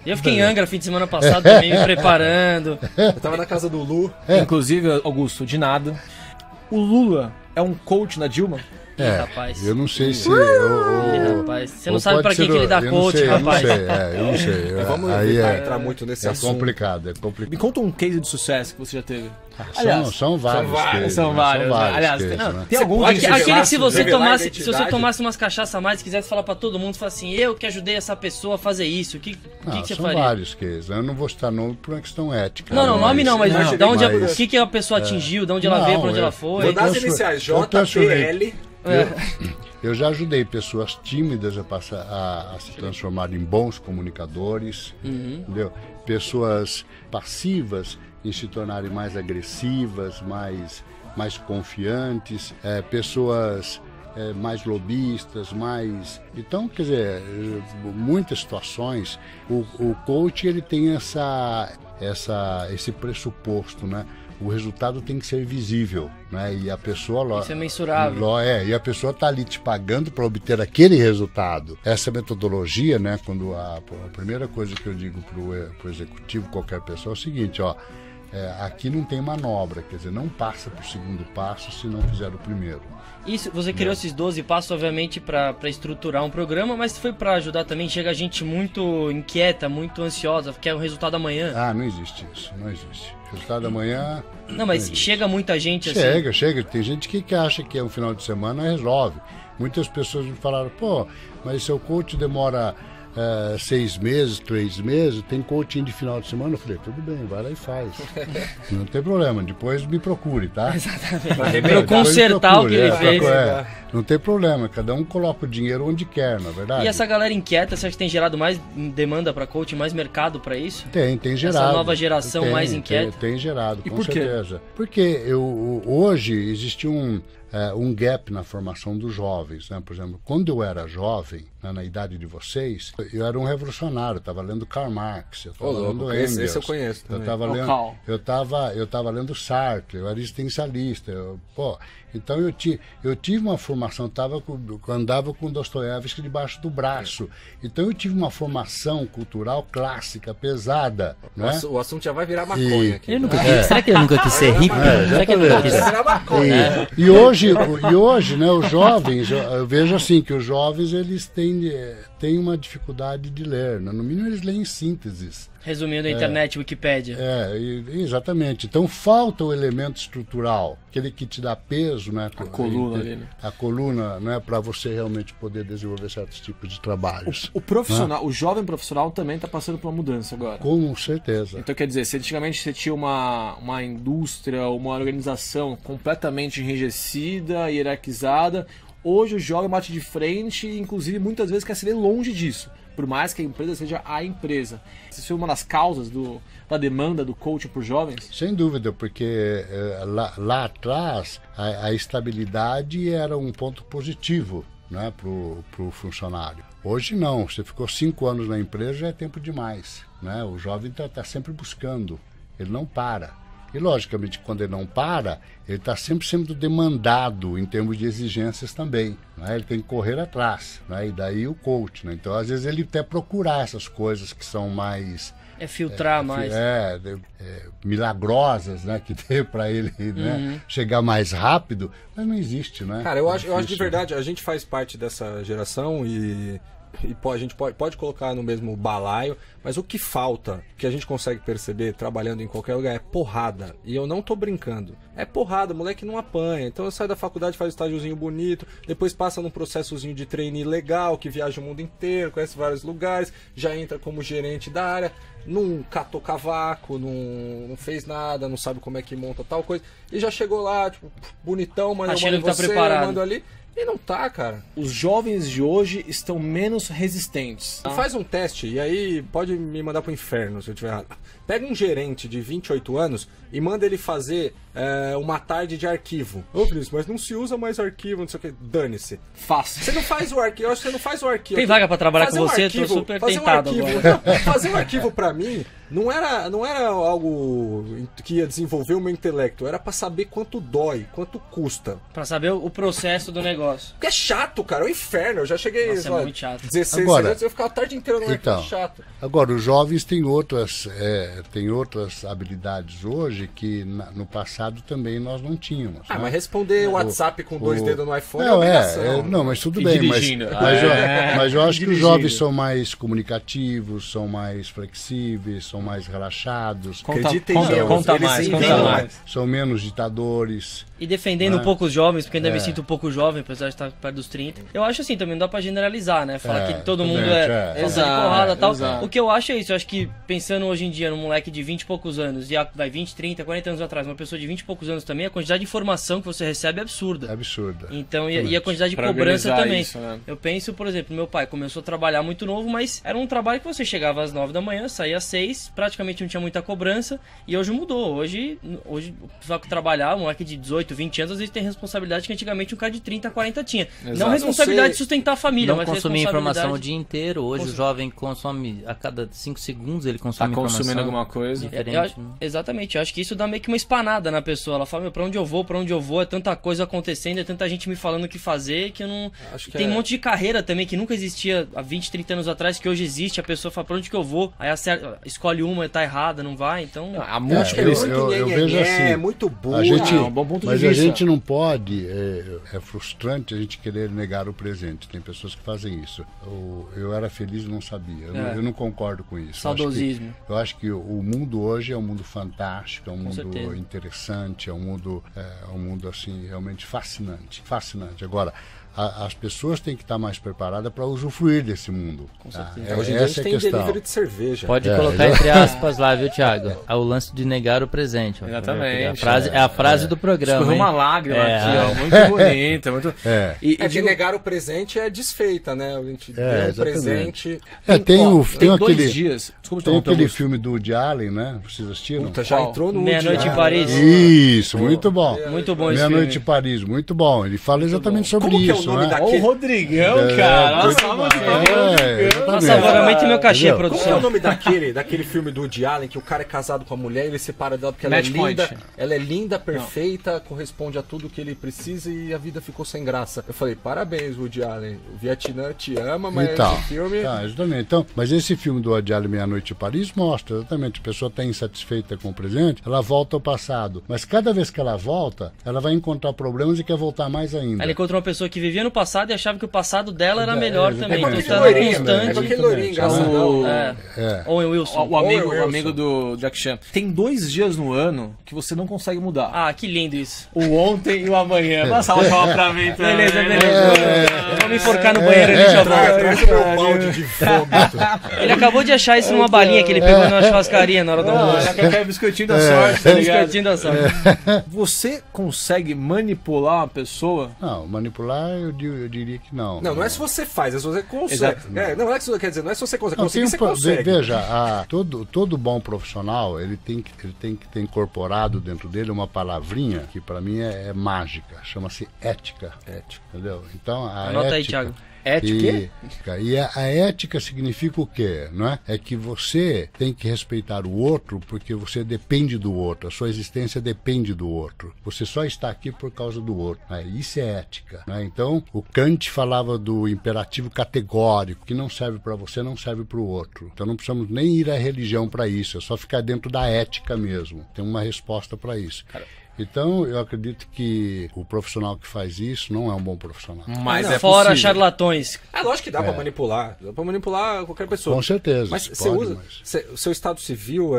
Speaker 4: Eu fiquei em Angra fim de semana passado também me preparando.
Speaker 5: Eu tava na casa do Lu.
Speaker 3: Inclusive, Augusto, de nada. O Lula é um coach na Dilma?
Speaker 4: Rapaz.
Speaker 6: Eu não sei se...
Speaker 4: rapaz, você não sabe pra que ele dá coach, rapaz.
Speaker 6: Eu não sei.
Speaker 5: Vamos entrar muito nesse assunto.
Speaker 6: É complicado.
Speaker 3: Me conta um case de sucesso que você já teve.
Speaker 6: Aliás, são vários.
Speaker 3: Aliás, tem algum
Speaker 4: aquele que se você tomasse umas cachaças a mais e quisesse falar pra todo mundo, falar assim, eu que ajudei essa pessoa a fazer isso, o que você faria?
Speaker 6: São vários cases. Eu não vou citar nome por uma questão ética.
Speaker 4: Não, nome não, mas o que a pessoa atingiu, de onde ela veio, pra onde ela foi.
Speaker 5: Vou dar as iniciais, JPL.
Speaker 6: Eu já ajudei pessoas tímidas a se transformar em bons comunicadores, entendeu? Pessoas passivas em se tornarem mais agressivas, mais confiantes, pessoas mais lobistas, Então, quer dizer, muitas situações, o coach ele tem esse pressuposto, né? O resultado tem que ser visível, né? E a pessoa...
Speaker 4: Isso é mensurável.
Speaker 6: E a pessoa está ali te pagando para obter aquele resultado. Essa metodologia, né? Quando a primeira coisa que eu digo para o executivo, qualquer pessoa, é o seguinte, aqui não tem manobra, quer dizer, não passa para o segundo passo se não fizer o primeiro.
Speaker 4: Isso, você criou esses 12 passos, obviamente, para estruturar um programa, mas foi para ajudar também, chega gente muito inquieta, muito ansiosa, quer o resultado amanhã.
Speaker 6: Não existe isso, não existe. Resultado amanhã...
Speaker 4: Não, mas chega muita gente assim...
Speaker 6: Chega. Tem gente que acha que é um final de semana resolve. Muitas pessoas me falaram, mas seu coach demora 6 meses, 3 meses, tem coaching de final de semana. Eu falei, tudo bem, vai lá e faz. Não tem problema, depois me procure, tá?
Speaker 4: Exatamente. Para consertar o que ele fez.
Speaker 6: Não tem problema, cada um coloca o dinheiro onde quer, na verdade.
Speaker 4: E essa galera inquieta, você acha que tem gerado mais demanda para coaching, mais mercado para isso?
Speaker 6: Tem gerado.
Speaker 4: Essa nova geração mais inquieta?
Speaker 6: Tem gerado, com certeza.
Speaker 3: Quê?
Speaker 6: Porque hoje existe um gap na formação dos jovens, né? Por exemplo, quando eu era jovem, na idade de vocês, eu era um revolucionário, estava lendo Karl Marx, eu estava lendo Engels.
Speaker 5: Esse eu conheço também.
Speaker 6: Eu estava lendo Sartre, eu era existencialista. Então eu tive uma formação, andava com Dostoiévski debaixo do braço. Então eu tive uma formação cultural clássica, pesada. Né?
Speaker 5: O assunto já vai virar maconha aqui.
Speaker 7: Será que ele nunca quis ser rico? Será que ele nunca quis
Speaker 5: virar maconha?
Speaker 6: E hoje, né, os jovens, eu vejo assim que os jovens eles têm uma dificuldade de ler, né? No mínimo eles leem sínteses.
Speaker 4: Resumindo a internet, Wikipédia.
Speaker 6: Exatamente. Então falta o elemento estrutural, aquele que te dá peso peso, né?
Speaker 3: A coluna ali, né?
Speaker 6: A coluna, né? Para você realmente poder desenvolver certos tipos de trabalhos.
Speaker 3: O profissional, o jovem profissional também está passando por uma mudança agora.
Speaker 6: Com certeza.
Speaker 3: Então, quer dizer, se antigamente você tinha uma indústria, uma organização completamente enrijecida, hierarquizada, hoje o jovem bate de frente e, inclusive, muitas vezes quer se ver longe disso, por mais que a empresa seja a empresa. Isso foi uma das causas da demanda do coaching por jovens?
Speaker 6: Sem dúvida, porque lá atrás a estabilidade era um ponto positivo, né, para o funcionário. Hoje não, você ficou 5 anos na empresa, já é tempo demais, né? O jovem está sempre buscando, ele não para. E, logicamente, quando ele não para, ele está sempre sendo demandado em termos de exigências também, né? Ele tem que correr atrás, né? E daí o coach, né? Então, às vezes, ele até procurar essas coisas que são mais...
Speaker 4: filtrar mais.
Speaker 6: Milagrosas, né? Que dê para ele, né, chegar mais rápido, mas não existe, né?
Speaker 5: Cara, eu acho de verdade, a gente faz parte dessa geração e a gente pode colocar no mesmo balaio, mas o que falta, que a gente consegue perceber trabalhando em qualquer lugar, é porrada. E eu não tô brincando. É porrada, o moleque não apanha. Então eu saio da faculdade, faz um estágiozinho bonito, depois passa num processozinho de trainee legal, que viaja o mundo inteiro, conhece vários lugares, já entra como gerente da área, não catou cavaco, não fez nada, não sabe como é que monta tal coisa, e já chegou lá, tipo, bonitão, mas eu mando você, eu mando ali. E não tá, cara.
Speaker 3: Os jovens de hoje estão menos resistentes.
Speaker 5: Faz um teste e aí pode me mandar pro inferno se eu tiver errado. Pega um gerente de 28 anos e manda ele fazer uma tarde de arquivo. Ô, Cris, mas não se usa mais arquivo, não sei o que. Dane-se.
Speaker 3: Fácil.
Speaker 5: Você não faz o arquivo, eu acho que você não faz o arquivo.
Speaker 4: Tem vaga pra trabalhar com você? Tô super tentado agora.
Speaker 5: Fazer um arquivo pra mim não era algo que ia desenvolver o meu intelecto, era pra saber quanto dói, quanto custa.
Speaker 4: Pra saber o processo do negócio.
Speaker 5: Porque é chato, cara, é um inferno. Eu já cheguei,
Speaker 4: Nossa, é muito chato.
Speaker 5: 16 anos, eu ficava a tarde inteira no arquivo, chato.
Speaker 6: Agora, os jovens têm outras habilidades hoje que no passado também nós não tínhamos.
Speaker 5: Ah,
Speaker 6: né?
Speaker 5: mas responder o WhatsApp com 2 dedos no iPhone é obrigação.
Speaker 6: Não, mas tudo bem. Mas eu acho que os jovens são mais comunicativos, são mais flexíveis, são mais relaxados.
Speaker 3: Conta mais.
Speaker 6: São menos ditadores.
Speaker 4: E defendendo um pouco os jovens, porque ainda me sinto um pouco jovem, apesar de estar perto dos 30. Eu acho assim, também não dá pra generalizar, né? Falar que todo mundo é porrada e tal.
Speaker 3: Exato.
Speaker 4: O que eu acho é isso. Eu acho que pensando hoje em dia num moleque de 20 e poucos anos, e vai 20, 30, 40 anos atrás, uma pessoa de 20 e poucos anos também, a quantidade de informação que você recebe é absurda.
Speaker 6: É absurda.
Speaker 4: Então, e a quantidade de cobrança também. Isso, né? Eu penso, por exemplo, meu pai começou a trabalhar muito novo, mas era um trabalho que você chegava às 9 da manhã, saía às 6, praticamente não tinha muita cobrança, e hoje mudou. Hoje o pessoal que trabalhar, um moleque de 18, 20 anos, às vezes tem responsabilidade que antigamente um cara de 30, 40 tinha.
Speaker 3: Exato.
Speaker 4: Não responsabilidade de sustentar a família,
Speaker 7: não
Speaker 4: mas
Speaker 7: consumir
Speaker 4: responsabilidade...
Speaker 7: informação o dia inteiro. Hoje o jovem consome, a cada 5 segundos ele consome
Speaker 3: tá
Speaker 7: informação.
Speaker 3: consumindo alguma coisa.
Speaker 7: Diferente,
Speaker 4: exatamente, eu acho que isso dá meio que uma espanada na pessoa. Ela fala, pra onde eu vou, é tanta coisa acontecendo, é tanta gente me falando o que fazer, que eu não... Tem um monte de carreira também que nunca existia há 20, 30 anos atrás, que hoje existe, a pessoa fala, pra onde que eu vou? Aí escolhe uma, tá errada, não vai, então...
Speaker 3: A múltipla
Speaker 6: eu vejo assim,
Speaker 5: é muito boa.
Speaker 3: É um bom ponto de vista.
Speaker 6: A gente não pode, é frustrante a gente querer negar o presente. Tem pessoas que fazem isso. Eu era feliz e não sabia. Eu não concordo com isso.
Speaker 4: Saudosismo.
Speaker 6: Eu acho que o mundo hoje é um mundo fantástico, é um
Speaker 4: Com
Speaker 6: mundo
Speaker 4: certeza.
Speaker 6: interessante, é um mundo assim realmente fascinante. Agora, as pessoas têm que estar mais preparadas para usufruir desse mundo.
Speaker 4: Com certeza.
Speaker 5: Hoje em dia a gente tem delivery de cerveja.
Speaker 7: Pode colocar entre aspas lá, viu, Thiago? O lance de negar o presente.
Speaker 3: Exatamente.
Speaker 7: É a frase do programa.
Speaker 3: Escorreu uma lágrima aqui, ó. Muito bonita. Muito...
Speaker 5: E de negar o presente é desfeita, né? A gente deu um presente.
Speaker 6: Tem
Speaker 3: dois dias. Desculpa,
Speaker 6: tem aquele filme do Woody Allen, né? Vocês assistiram?
Speaker 5: Puta, já entrou no
Speaker 4: Meia-Noite em Paris.
Speaker 6: Isso, muito bom.
Speaker 4: Muito bom esse
Speaker 6: Meia-Noite
Speaker 4: filme.
Speaker 6: em Paris, muito bom. Ele fala exatamente sobre
Speaker 5: Como que é o
Speaker 6: isso,
Speaker 5: nome
Speaker 6: né?
Speaker 5: daquele?
Speaker 3: Ô, Rodrigão, cara. Nossa,
Speaker 4: Nossa, agora aumente meu cachê,
Speaker 5: Como é o
Speaker 4: produção.
Speaker 5: nome daquele filme do Woody Allen, que o cara é casado com a mulher e ele separa dela porque ela é
Speaker 3: Match
Speaker 5: linda,
Speaker 3: Point.
Speaker 5: ela é linda, perfeita, corresponde a tudo que ele precisa e a vida ficou sem graça. Eu falei, parabéns, Woody Allen, o Vietnã te ama, mas esse filme...
Speaker 6: Exatamente. Então, mas esse filme do Woody Allen, Meia-Noite em Paris, mostra exatamente, a pessoa está insatisfeita com o presente, ela volta ao passado, mas cada vez que ela volta, ela vai encontrar problemas e quer voltar mais ainda.
Speaker 4: Ela encontra uma pessoa que vivia vivia no passado e achava que o passado dela era melhor também. Então
Speaker 5: aquele
Speaker 4: tá na
Speaker 5: loirinho,
Speaker 4: constante.
Speaker 5: é aquele loirinho engraçadão.
Speaker 4: Owen Wilson.
Speaker 3: O amigo do Jack Chan. Tem 2 dias no ano que você não consegue mudar.
Speaker 4: Ah, que lindo isso.
Speaker 3: O ontem e o amanhã. Uma salva pra mim também.
Speaker 4: Beleza. Vamos me enforcar no banheiro ali, já
Speaker 5: Traz o meu balde de vômito.
Speaker 4: Ele acabou de achar isso numa balinha que ele pegou numa churrascaria na hora do almoço.
Speaker 3: Ela quer biscoitinho da sorte, tá ligado?
Speaker 4: Biscoitinho da sorte.
Speaker 3: Você consegue manipular uma pessoa?
Speaker 6: Não, manipular eu diria que não.
Speaker 5: Não é se você faz, é se você consegue.
Speaker 3: Exato.
Speaker 5: Não é que você quer dizer, não é se você consegue.
Speaker 6: Não,
Speaker 5: Conseguir, você consegue.
Speaker 6: Veja, todo bom profissional ele tem que ter incorporado dentro dele uma palavrinha que para mim é mágica, chama-se ética. Entendeu? Então a
Speaker 4: Anota
Speaker 6: ética,
Speaker 4: aí, Thiago.
Speaker 6: Ética. E a ética significa o quê? Não é? É que você tem que respeitar o outro porque você depende do outro, a sua existência depende do outro. Você só está aqui por causa do outro. Né? Isso é ética. Né? Então, o Kant falava do imperativo categórico, que não serve para você, não serve para o outro. Então não precisamos nem ir à religião para isso, é só ficar dentro da ética mesmo. Tem uma resposta para isso. Então, eu acredito que o profissional que faz isso não é um bom profissional.
Speaker 3: Mas é
Speaker 4: Fora
Speaker 3: possível.
Speaker 4: charlatões.
Speaker 5: É lógico que dá pra manipular. Dá pra manipular qualquer pessoa.
Speaker 6: Com certeza.
Speaker 5: Mas
Speaker 6: pode,
Speaker 5: você usa. O seu estado civil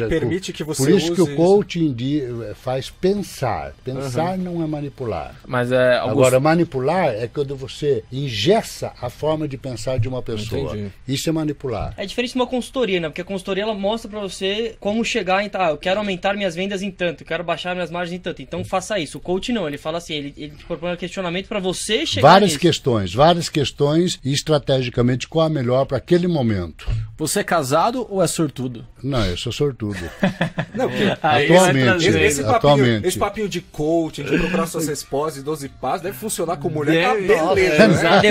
Speaker 5: permite que você
Speaker 6: por isso
Speaker 5: use
Speaker 6: que o coaching faz pensar. Pensar não é manipular.
Speaker 3: Mas
Speaker 6: Agora, manipular é quando você engessa a forma de pensar de uma pessoa.
Speaker 5: Entendi.
Speaker 6: Isso é manipular.
Speaker 4: É diferente de uma consultoria, né? Porque a consultoria ela mostra pra você como chegar em eu quero aumentar minhas vendas em tanto, eu quero baixar minhas margens em tanto. Então faça isso. O coach não, ele fala assim, ele te propõe um questionamento pra você chegar
Speaker 6: Várias
Speaker 4: nisso.
Speaker 6: questões e estrategicamente qual a melhor para aquele momento.
Speaker 3: Você é casado ou é sortudo?
Speaker 6: Não, eu sou sortudo.
Speaker 5: Não, porque
Speaker 6: Atualmente.
Speaker 5: esse papinho de coaching, de procurar suas respostas e 12 passos, deve funcionar com mulher. Beleza, né?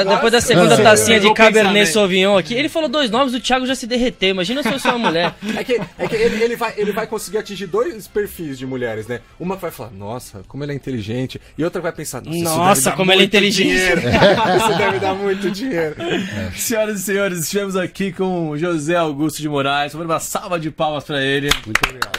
Speaker 4: Depois da segunda tacinha de
Speaker 3: Bom
Speaker 4: Cabernet
Speaker 3: pensamento.
Speaker 4: Sauvignon aqui, ele falou 2 nomes, o Thiago já se derreteu. Imagina se eu sou uma mulher.
Speaker 5: É que ele vai conseguir atingir 2 perfis de mulheres, né? Uma que vai falar, nossa, como ele é inteligente. E outra vai pensar,
Speaker 4: Nossa, como ele é inteligente.
Speaker 5: Isso deve dar muito dinheiro.
Speaker 3: Senhoras e senhores, estivemos aqui com o José Augusto de Moraes. Vamos dar uma salva de palmas para ele.
Speaker 6: Muito obrigado.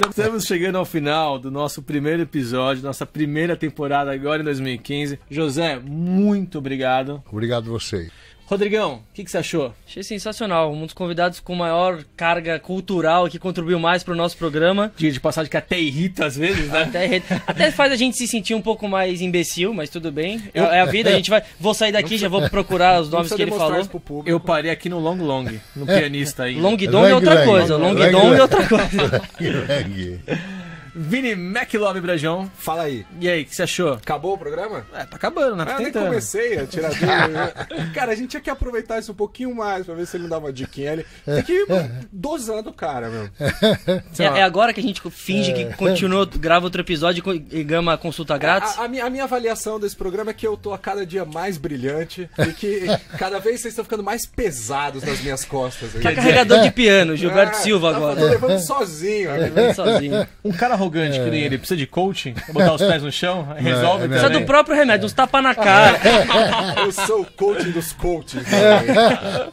Speaker 3: Estamos chegando ao final do nosso primeiro episódio, nossa primeira temporada agora em 2015. José, muito obrigado.
Speaker 6: Obrigado a você.
Speaker 3: Rodrigão, o que você achou?
Speaker 4: Achei sensacional. Um dos convidados com maior carga cultural que contribuiu mais pro nosso programa.
Speaker 3: Diga de passagem que até irrita às vezes, né?
Speaker 4: Até faz a gente se sentir um pouco mais imbecil, mas tudo bem. É a vida, a gente vai. Vou sair daqui, já vou procurar os nomes que ele falou.
Speaker 3: Eu parei aqui no Long Long, no pianista aí.
Speaker 4: Long Dong é outra coisa. Long Dong é outra coisa.
Speaker 3: Vini McLove Brajão.
Speaker 5: Fala aí.
Speaker 3: E aí, o que você achou?
Speaker 5: Acabou o programa?
Speaker 3: Tá acabando, né? Tá
Speaker 5: Eu nem
Speaker 3: tentando.
Speaker 5: comecei a tirar dúvida. Cara, a gente tinha que aproveitar isso um pouquinho mais pra ver se ele me dava uma diquinha. Ele tem que ir dosando o cara, meu.
Speaker 4: É agora que a gente finge que continua, grava outro episódio e ganha uma consulta grátis?
Speaker 5: A minha avaliação desse programa é que eu tô a cada dia mais brilhante e que cada vez vocês estão ficando mais pesados nas minhas costas.
Speaker 4: Tá carregador de piano, Gilberto Silva agora.
Speaker 5: Tô levando sozinho.
Speaker 4: Sozinho.
Speaker 3: Um cara arrogante que nem ele precisa de coaching, botar os pés no chão, resolve
Speaker 4: Precisa
Speaker 3: também.
Speaker 4: do próprio remédio, uns tapa na cara.
Speaker 5: Eu sou o coaching dos coaches.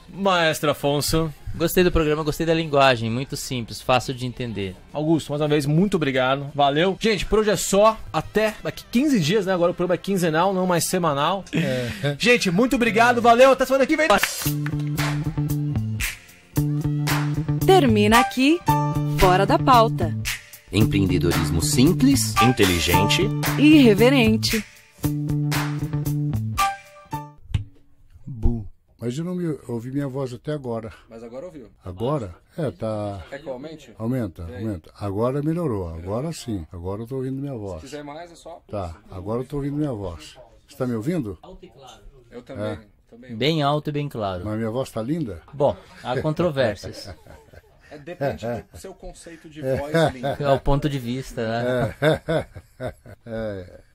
Speaker 3: Maestro Afonso.
Speaker 7: Gostei do programa, gostei da linguagem, muito simples, fácil de entender.
Speaker 3: Augusto, mais uma vez, muito obrigado. Valeu. Gente, por hoje é só. Até daqui 15 dias, né? Agora o programa é quinzenal, não mais semanal. Gente, muito obrigado. Valeu. Até semana que vem.
Speaker 1: Termina aqui Fora da Pauta.
Speaker 2: Empreendedorismo simples, inteligente.
Speaker 1: Irreverente.
Speaker 6: Mas eu não ouvi minha voz até agora.
Speaker 5: Mas agora ouviu.
Speaker 6: Agora? Tá.
Speaker 5: Quer que eu aumente?
Speaker 6: Aumenta. Agora melhorou. Agora sim. Agora eu tô ouvindo minha voz.
Speaker 5: Se quiser mais, é só.
Speaker 6: Tá. Agora eu tô ouvindo minha voz. Você tá me ouvindo?
Speaker 5: Eu também.
Speaker 7: Bem alto e bem claro.
Speaker 6: Mas minha voz tá linda?
Speaker 7: Bom, há controvérsias.
Speaker 5: Depende do seu conceito de voz linda.
Speaker 7: É o ponto de vista, né?
Speaker 6: É.